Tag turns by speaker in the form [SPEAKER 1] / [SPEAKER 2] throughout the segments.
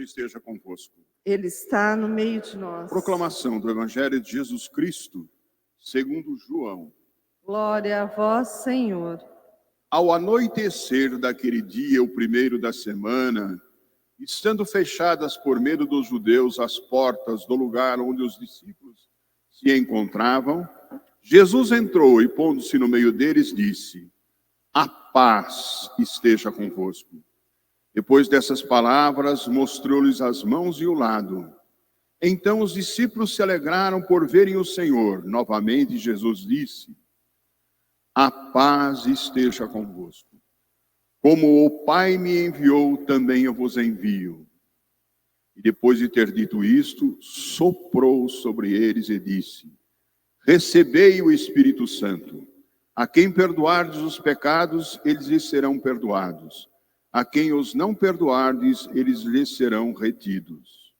[SPEAKER 1] esteja convosco.
[SPEAKER 2] Ele está no meio de nós.
[SPEAKER 1] Proclamação do Evangelho de Jesus Cristo, segundo João.
[SPEAKER 2] Glória a vós, Senhor.
[SPEAKER 1] Ao anoitecer daquele dia, o primeiro da semana, estando fechadas por medo dos judeus as portas do lugar onde os discípulos se encontravam, Jesus entrou e, pondo-se no meio deles, disse: a paz esteja convosco. Depois dessas palavras, mostrou-lhes as mãos e o lado. Então os discípulos se alegraram por verem o Senhor. Novamente Jesus disse: a paz esteja convosco. Como o Pai me enviou, também eu vos envio. E depois de ter dito isto, soprou sobre eles e disse: recebei o Espírito Santo. A quem perdoardes os pecados, eles lhes serão perdoados. A quem os não perdoardes, eles lhes serão retidos.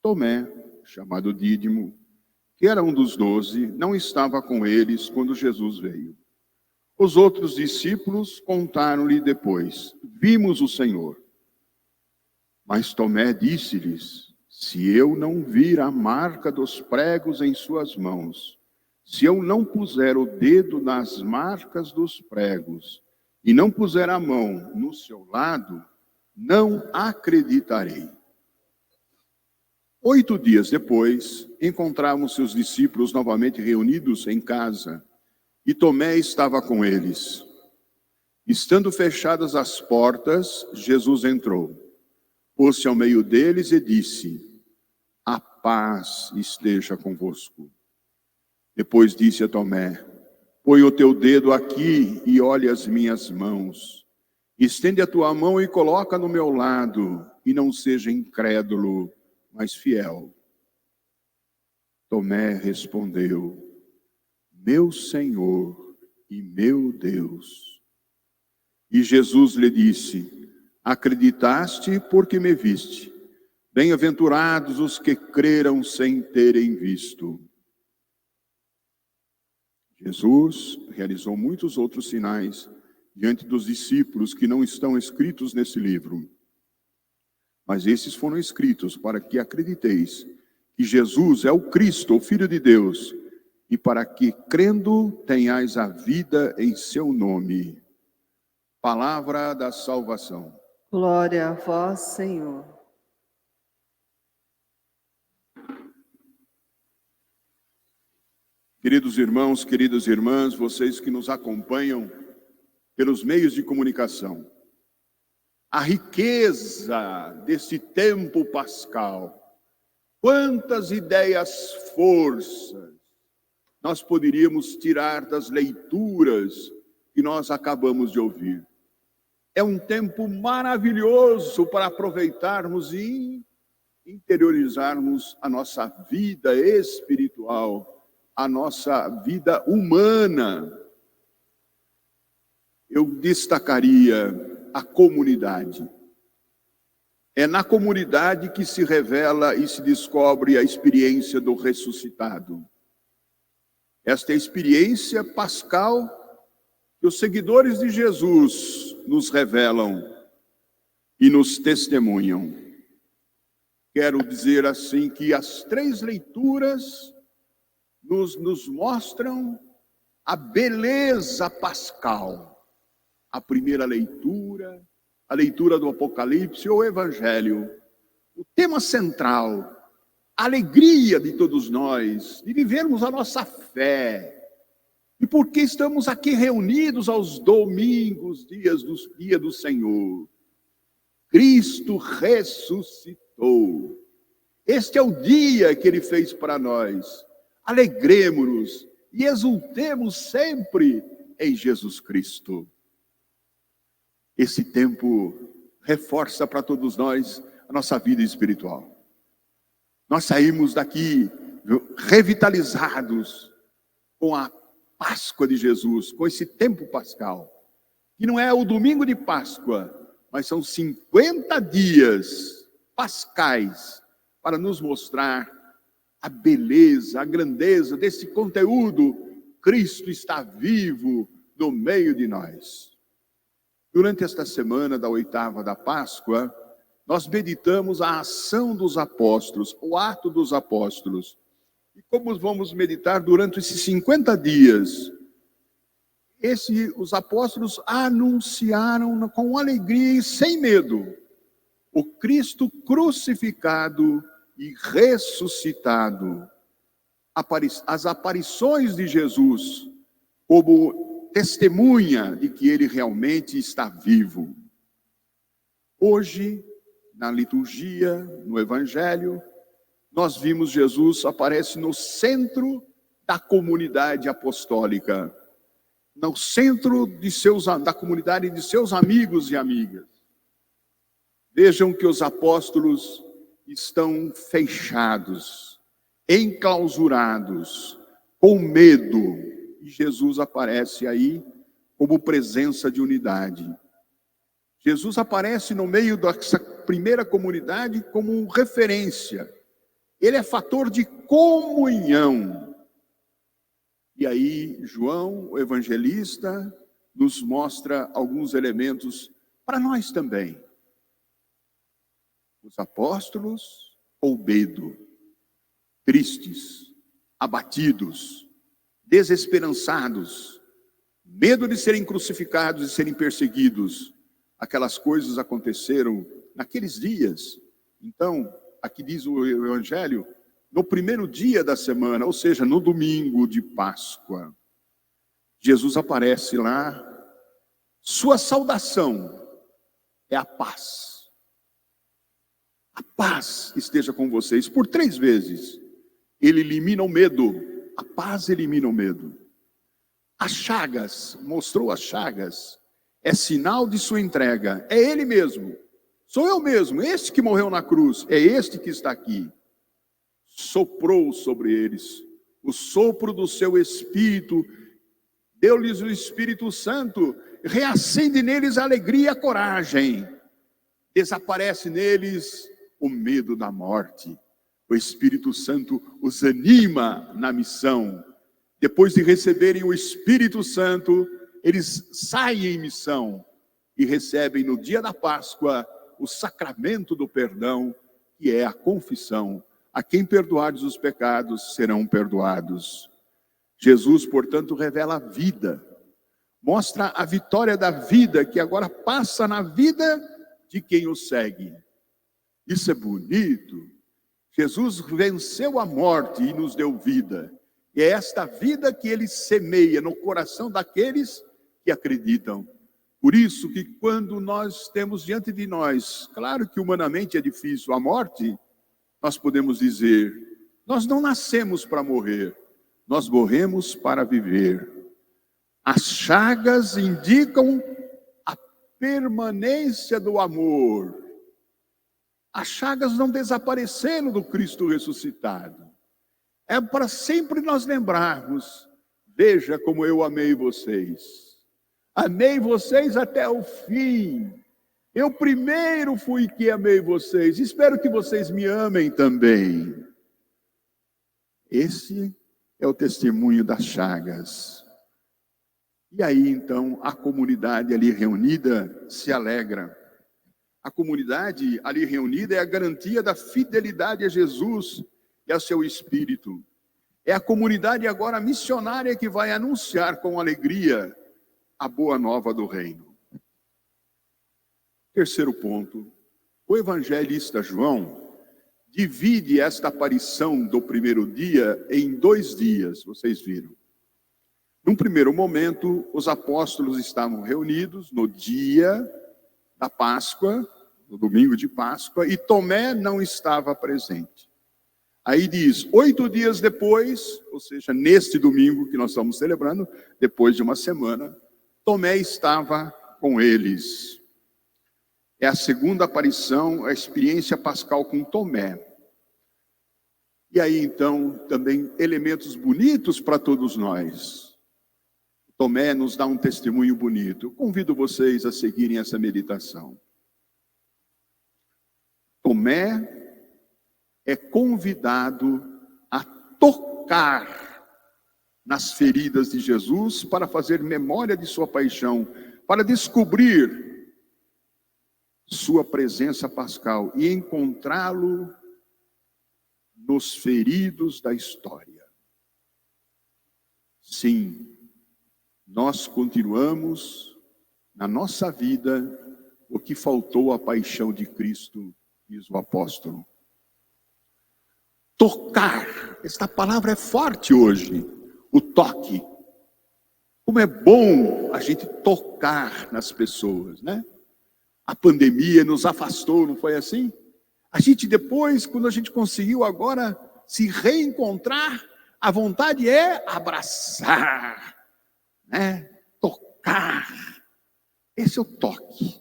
[SPEAKER 1] Tomé, chamado Dídimo, que era um dos 12, não estava com eles quando Jesus veio. Os outros discípulos contaram-lhe depois: vimos o Senhor. Mas Tomé disse-lhes: se eu não vir a marca dos pregos em suas mãos, se eu não puser o dedo nas marcas dos pregos, e não puser a mão no seu lado, não acreditarei. 8 dias depois, encontravam-se os discípulos novamente reunidos em casa, e Tomé estava com eles. Estando fechadas as portas, Jesus entrou, pôs-se ao meio deles e disse: a paz esteja convosco. Depois disse a Tomé: põe o teu dedo aqui e olha as minhas mãos. Estende a tua mão e coloca no meu lado, e não seja incrédulo, mas fiel. Tomé respondeu: meu Senhor e meu Deus. E Jesus lhe disse: acreditaste porque me viste. Bem-aventurados os que creram sem terem visto. Jesus realizou muitos outros sinais diante dos discípulos que não estão escritos nesse livro. Mas esses foram escritos para que acrediteis que Jesus é o Cristo, o Filho de Deus, e para que, crendo, tenhais a vida em seu nome. Palavra da salvação.
[SPEAKER 2] Glória a vós, Senhor.
[SPEAKER 1] Queridos irmãos, queridas irmãs, vocês que nos acompanham pelos meios de comunicação, a riqueza desse tempo pascal, quantas ideias, forças nós poderíamos tirar das leituras que nós acabamos de ouvir. É um tempo maravilhoso para aproveitarmos e interiorizarmos a nossa vida espiritual, a nossa vida humana. Eu destacaria a comunidade. É na comunidade que se revela e se descobre a experiência do ressuscitado. Esta é a experiência pascal que os seguidores de Jesus nos revelam e nos testemunham. Quero dizer assim que as 3 leituras nos mostram a beleza pascal. A primeira leitura, a leitura do Apocalipse ou Evangelho. O tema central, a alegria de todos nós, de vivermos a nossa fé. E porque estamos aqui reunidos aos domingos, dia do Senhor. Cristo ressuscitou. Este é o dia que Ele fez para nós. Alegremo-nos e exultemos sempre em Jesus Cristo. Esse tempo reforça para todos nós a nossa vida espiritual. Nós saímos daqui revitalizados com a Páscoa de Jesus, com esse tempo pascal, que não é o domingo de Páscoa, mas são 50 dias pascais para nos mostrar a beleza, a grandeza desse conteúdo. Cristo está vivo no meio de nós. Durante esta semana da 8ª da Páscoa, nós meditamos a ação dos apóstolos, o ato dos apóstolos. E como vamos meditar durante esses 50 dias, os apóstolos anunciaram com alegria e sem medo o Cristo crucificado e ressuscitado. As aparições de Jesus como testemunha de que ele realmente está vivo. Hoje, na liturgia, no Evangelho, nós vimos Jesus aparece no centro da comunidade apostólica, no centro da comunidade de seus amigos e amigas. Vejam que os apóstolos estão fechados, enclausurados, com medo, e Jesus aparece aí como presença de unidade. Jesus aparece no meio dessa primeira comunidade como referência. Ele é fator de comunhão. E aí, João, o evangelista, nos mostra alguns elementos para nós também. Os apóstolos, com medo, tristes, abatidos, desesperançados, medo de serem crucificados e serem perseguidos. Aquelas coisas aconteceram naqueles dias. Então, aqui diz o Evangelho, no primeiro dia da semana, ou seja, no domingo de Páscoa, Jesus aparece lá, sua saudação é a paz. A paz esteja com vocês. Por 3 vezes, ele elimina o medo, a paz elimina o medo. As chagas, mostrou as chagas, é sinal de sua entrega, é ele mesmo. Sou eu mesmo, este que morreu na cruz, é este que está aqui. Soprou sobre eles o sopro do seu Espírito, deu-lhes o Espírito Santo, reacende neles a alegria e a coragem. Desaparece neles o medo da morte. O Espírito Santo os anima na missão. Depois de receberem o Espírito Santo, eles saem em missão e recebem no dia da Páscoa o sacramento do perdão, que é a confissão. A quem perdoardes os pecados, serão perdoados. Jesus, portanto, revela a vida. Mostra a vitória da vida, que agora passa na vida de quem o segue. Isso é bonito. Jesus venceu a morte e nos deu vida. E é esta vida que ele semeia no coração daqueles que acreditam. Por isso que quando nós temos diante de nós, claro que humanamente é difícil a morte, nós podemos dizer, nós não nascemos para morrer, nós morremos para viver. As chagas indicam a permanência do amor. As chagas não desapareceram do Cristo ressuscitado. É para sempre nós lembrarmos, veja como eu amei vocês. Amei vocês até o fim. Eu primeiro fui que amei vocês. Espero que vocês me amem também. Esse é o testemunho das chagas. E aí, então, a comunidade ali reunida se alegra. A comunidade ali reunida é a garantia da fidelidade a Jesus e a seu Espírito. É a comunidade agora missionária que vai anunciar com alegria a boa nova do reino. Terceiro ponto, o evangelista João divide esta aparição do primeiro dia em 2 dias, vocês viram. Num primeiro momento, os apóstolos estavam reunidos no dia da Páscoa, no domingo de Páscoa, e Tomé não estava presente. Aí diz, 8 dias depois, ou seja, neste domingo que nós estamos celebrando, depois de uma semana, Tomé estava com eles. É a segunda aparição, a experiência pascal com Tomé. E aí, então, também elementos bonitos para todos nós. Tomé nos dá um testemunho bonito. Eu convido vocês a seguirem essa meditação. Tomé é convidado a tocar nas feridas de Jesus para fazer memória de sua paixão, para descobrir sua presença pascal e encontrá-lo nos feridos da história. Sim, nós continuamos na nossa vida o que faltou à paixão de Cristo, diz o apóstolo. Tocar, esta palavra é forte hoje, o toque. Como é bom a gente tocar nas pessoas, né? A pandemia nos afastou, não foi assim? A gente depois, quando a gente conseguiu agora se reencontrar, a vontade é abraçar, né? Tocar. Esse é o toque.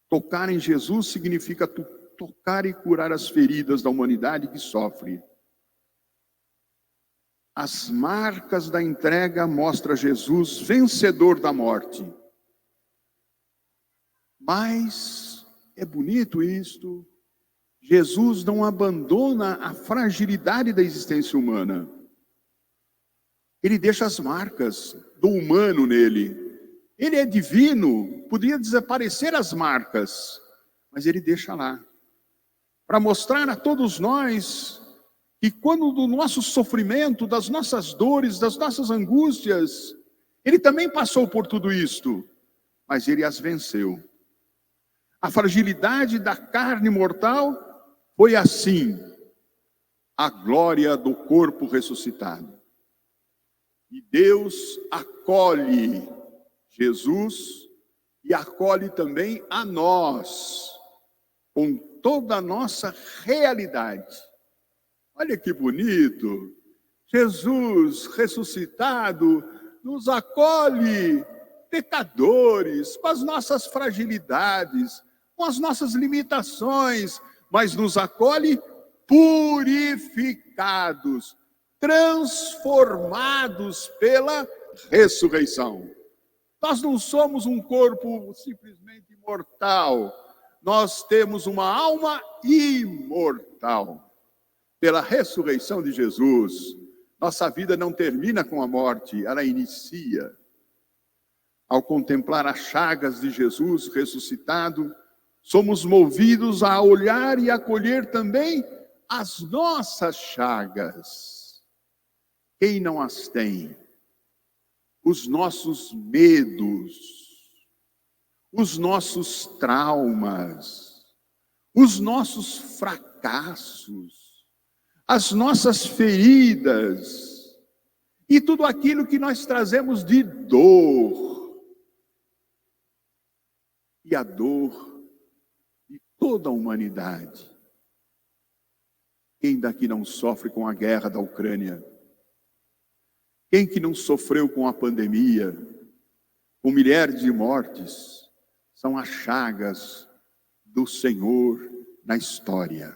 [SPEAKER 1] Tocar em Jesus significa tocar e curar as feridas da humanidade que sofre. As marcas da entrega mostram Jesus vencedor da morte. Mas é bonito isto. Jesus não abandona a fragilidade da existência humana. Ele deixa as marcas do humano nele. Ele é divino, podia desaparecer as marcas, mas ele deixa lá. Para mostrar a todos nós que quando do nosso sofrimento, das nossas dores, das nossas angústias, ele também passou por tudo isto, mas ele as venceu. A fragilidade da carne mortal foi assim, a glória do corpo ressuscitado. E Deus acolhe Jesus e acolhe também a nós, com toda a nossa realidade. Olha que bonito! Jesus ressuscitado nos acolhe, pecadores, com as nossas fragilidades, com as nossas limitações, mas nos acolhe purificados, transformados pela ressurreição. Nós não somos um corpo simplesmente mortal, nós temos uma alma imortal. Pela ressurreição de Jesus, nossa vida não termina com a morte, ela inicia. Ao contemplar as chagas de Jesus ressuscitado, somos movidos a olhar e acolher também as nossas chagas. Quem não as tem? Os nossos medos, os nossos traumas, os nossos fracassos, as nossas feridas e tudo aquilo que nós trazemos de dor. E a dor de toda a humanidade. Quem daqui não sofre com a guerra da Ucrânia? Quem que não sofreu com a pandemia, com milhares de mortes? São as chagas do Senhor na história.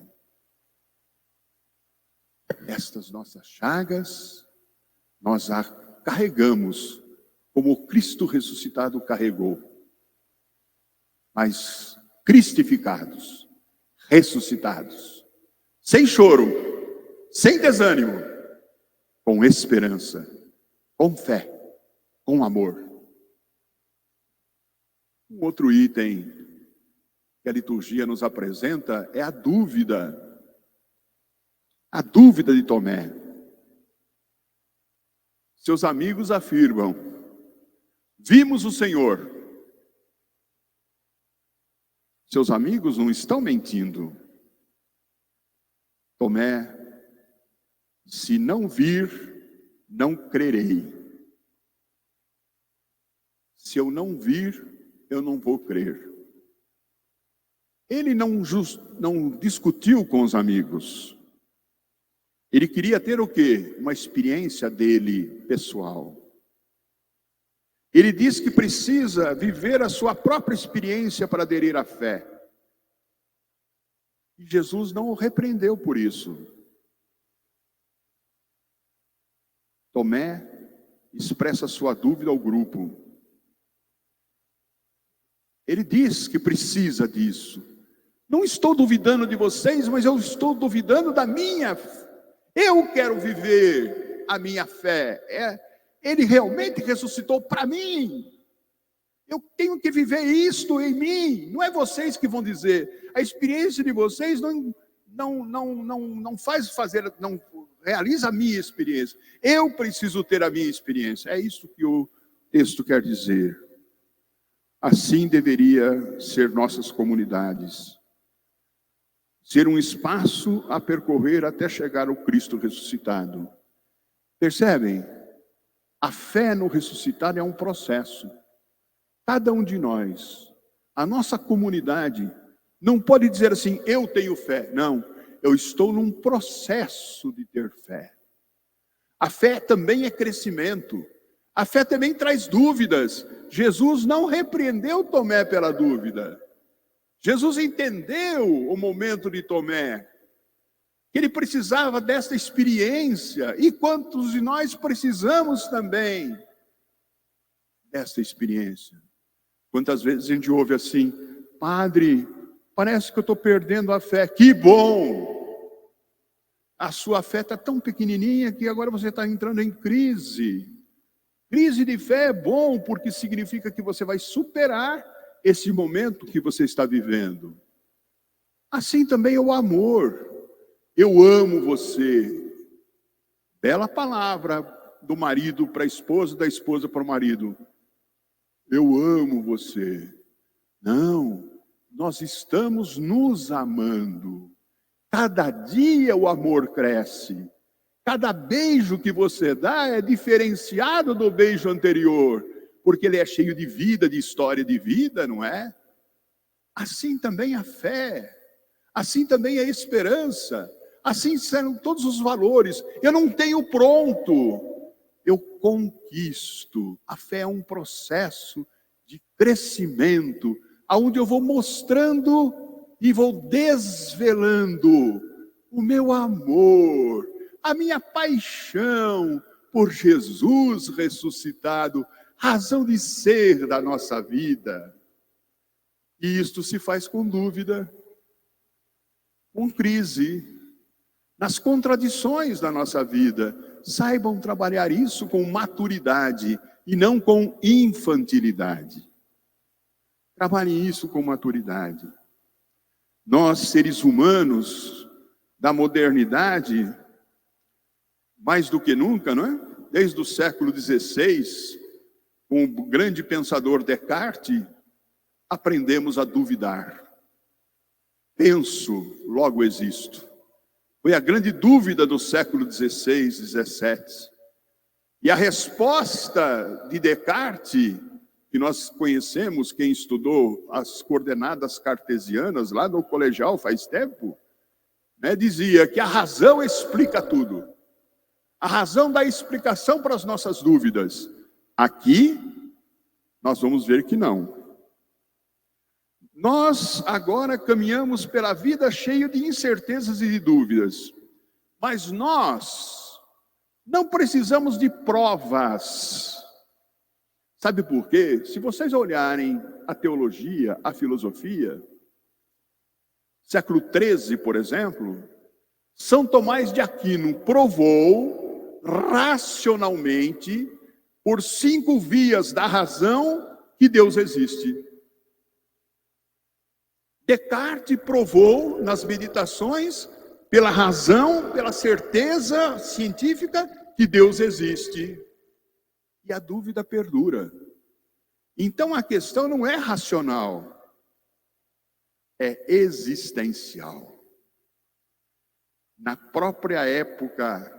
[SPEAKER 1] Estas nossas chagas, nós a carregamos como Cristo ressuscitado carregou. Mas cristificados, ressuscitados, sem choro, sem desânimo, com esperança, com fé, com amor. Um outro item que a liturgia nos apresenta é a dúvida de Tomé. Seus amigos afirmam: vimos o Senhor. Seus amigos não estão mentindo. Tomé, se não vir, não crerei. Se eu não vir, eu não vou crer. Ele não discutiu com os amigos. Ele queria ter o quê? Uma experiência dele, pessoal. Ele diz que precisa viver a sua própria experiência para aderir à fé. E Jesus não o repreendeu por isso. Tomé expressa sua dúvida ao grupo. Ele diz que precisa disso. Não estou duvidando de vocês, mas eu estou duvidando da minha fé. Eu quero viver a minha fé. Ele realmente ressuscitou para mim. Eu tenho que viver isto em mim. Não é vocês que vão dizer. A experiência de vocês não realiza a minha experiência. Eu preciso ter a minha experiência. É isso que o texto quer dizer. Assim deveria ser nossas comunidades. Ser um espaço a percorrer até chegar ao Cristo ressuscitado. Percebem? A fé no ressuscitado é um processo. Cada um de nós, a nossa comunidade, não pode dizer assim, eu tenho fé. Não, eu estou num processo de ter fé. A fé também é crescimento. A fé também traz dúvidas. Jesus não repreendeu Tomé pela dúvida. Jesus entendeu o momento de Tomé, que ele precisava desta experiência. E quantos de nós precisamos também desta experiência? Quantas vezes a gente ouve assim, padre, parece que eu estou perdendo a fé. Que bom! A sua fé está tão pequenininha que agora você está entrando em crise. Crise de fé é bom, porque significa que você vai superar esse momento que você está vivendo. Assim também é o amor. Eu amo você. Bela palavra do marido para a esposa, da esposa para o marido. Eu amo você. Não, nós estamos nos amando. Cada dia o amor cresce. Cada beijo que você dá é diferenciado do beijo anterior, porque ele é cheio de vida, de história de vida, não é? Assim também a fé, assim também a esperança, assim serão todos os valores. Eu não tenho pronto, eu conquisto. A fé é um processo de crescimento, onde eu vou mostrando e vou desvelando o meu amor, a minha paixão por Jesus ressuscitado, razão de ser da nossa vida. E isto se faz com dúvida, com crise, nas contradições da nossa vida. Saibam trabalhar isso com maturidade e não com infantilidade. Trabalhem isso com maturidade. Nós, seres humanos da modernidade, mais do que nunca, não é? Desde o século XVI, com o grande pensador Descartes, aprendemos a duvidar. Penso, logo existo. Foi a grande dúvida do século XVI, XVII. E a resposta de Descartes, que nós conhecemos, quem estudou as coordenadas cartesianas lá no colegial faz tempo, né, dizia que a razão explica tudo. A razão dá explicação para as nossas dúvidas. Aqui, nós vamos ver que não. Nós agora caminhamos pela vida cheio de incertezas e de dúvidas. Mas nós não precisamos de provas. Sabe por quê? Se vocês olharem a teologia, a filosofia, século XIII, por exemplo, São Tomás de Aquino provou racionalmente, por 5 vias da razão, que Deus existe. Descartes provou nas meditações, pela razão, pela certeza científica, que Deus existe. E a dúvida perdura. Então a questão não é racional, é existencial. Na própria época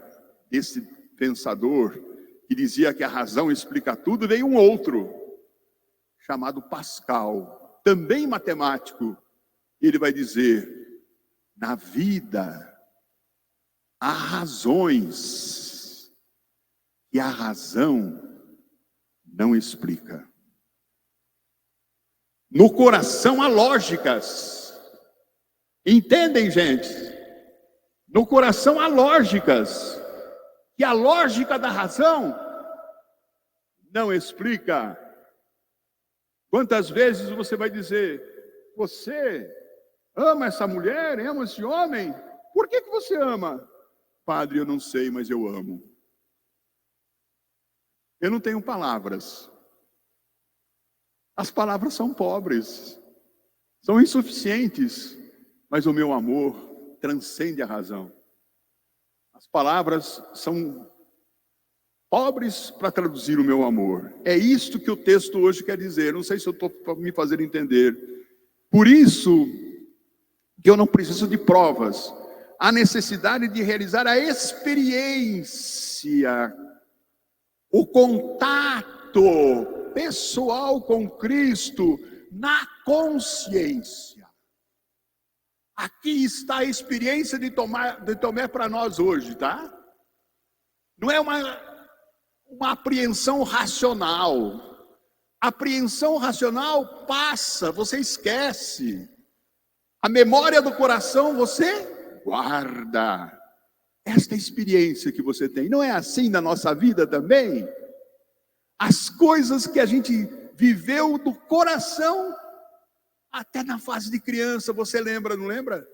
[SPEAKER 1] desse pensador, que dizia que a razão explica tudo, veio um outro, chamado Pascal, também matemático. Ele vai dizer, na vida há razões e a razão não explica. No coração há lógicas. Entendem, gente? No coração há lógicas. E a lógica da razão não explica. Quantas vezes você vai dizer, você ama essa mulher, ama esse homem? Por que você ama? Padre, eu não sei, mas eu amo. Eu não tenho palavras. As palavras são pobres, são insuficientes, mas o meu amor transcende a razão. As palavras são pobres para traduzir o meu amor. É isto que o texto hoje quer dizer. Não sei se eu estou me fazendo entender. Por isso que eu não preciso de provas. Há necessidade de realizar a experiência, o contato pessoal com Cristo na consciência. Aqui está a experiência de Tomé para nós hoje, tá? Não é uma apreensão racional. A apreensão racional passa, você esquece. A memória do coração você guarda. Esta experiência que você tem, não é assim na nossa vida também? As coisas que a gente viveu do coração, até na fase de criança, você lembra, não lembra?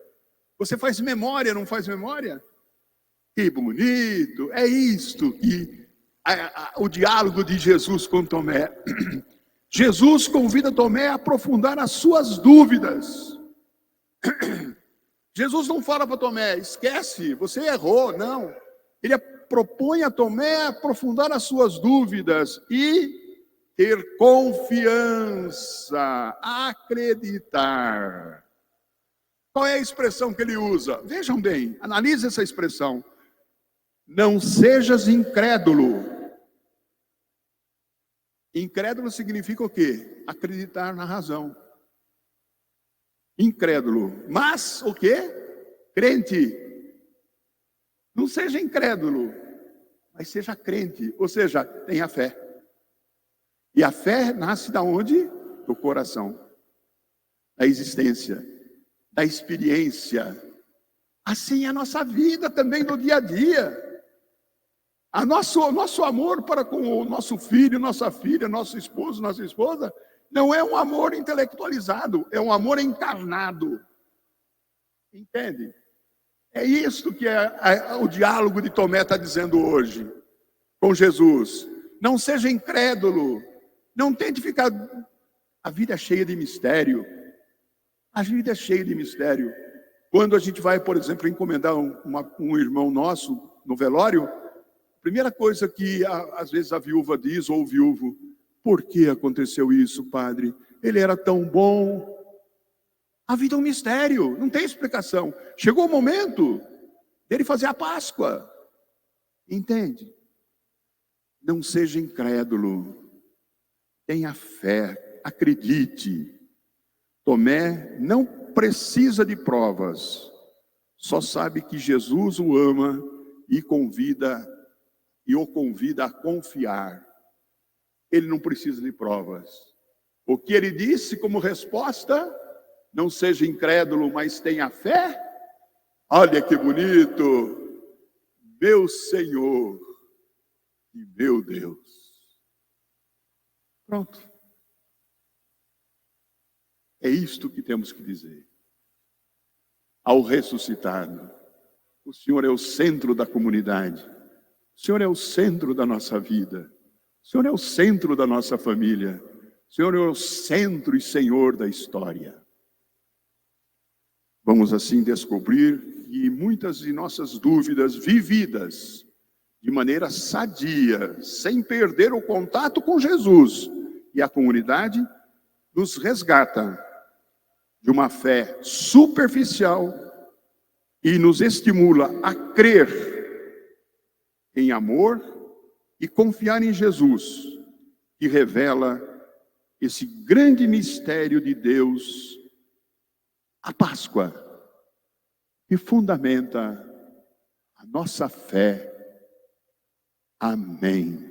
[SPEAKER 1] Você faz memória, não faz memória? Que bonito, é isto que o diálogo de Jesus com Tomé. Jesus convida Tomé a aprofundar as suas dúvidas. Jesus não fala para Tomé, esquece, você errou, não. Ele propõe a Tomé a aprofundar as suas dúvidas e ter confiança, acreditar. Qual é a expressão que ele usa? Vejam bem, analise essa expressão. Não sejas incrédulo. Incrédulo significa o quê? Acreditar na razão. Incrédulo. Mas o quê? Crente. Não seja incrédulo, mas seja crente. Ou seja, tenha fé. E a fé nasce da onde? Do coração. Da existência. Da experiência. Assim é a nossa vida também no dia a dia. Nosso amor para com o nosso filho, nossa filha, nosso esposo, nossa esposa, não é um amor intelectualizado, é um amor encarnado. Entende? É isso que o diálogo de Tomé está dizendo hoje com Jesus. Não seja incrédulo, não tente ficar... A vida é cheia de mistério. A vida é cheia de mistério. Quando a gente vai, por exemplo, encomendar um irmão nosso no velório, a primeira coisa que às vezes a viúva diz, ou o viúvo: por que aconteceu isso, padre? Ele era tão bom. A vida é um mistério, não tem explicação. Chegou o momento dele fazer a Páscoa. Entende? Não seja incrédulo. Tenha fé, acredite. Tomé não precisa de provas. Só sabe que Jesus o ama e o convida a confiar. Ele não precisa de provas. O que ele disse como resposta: não seja incrédulo, mas tenha fé. Olha que bonito. Meu Senhor e meu Deus. Pronto. É isto que temos que dizer. Ao ressuscitado, o Senhor é o centro da comunidade. O Senhor é o centro da nossa vida. O Senhor é o centro da nossa família. O Senhor é o centro e Senhor da história. Vamos assim descobrir que muitas de nossas dúvidas vividas de maneira sadia, sem perder o contato com Jesus e a comunidade, nos resgata de uma fé superficial e nos estimula a crer em amor e confiar em Jesus, que revela esse grande mistério de Deus, a Páscoa, que fundamenta a nossa fé. Amém.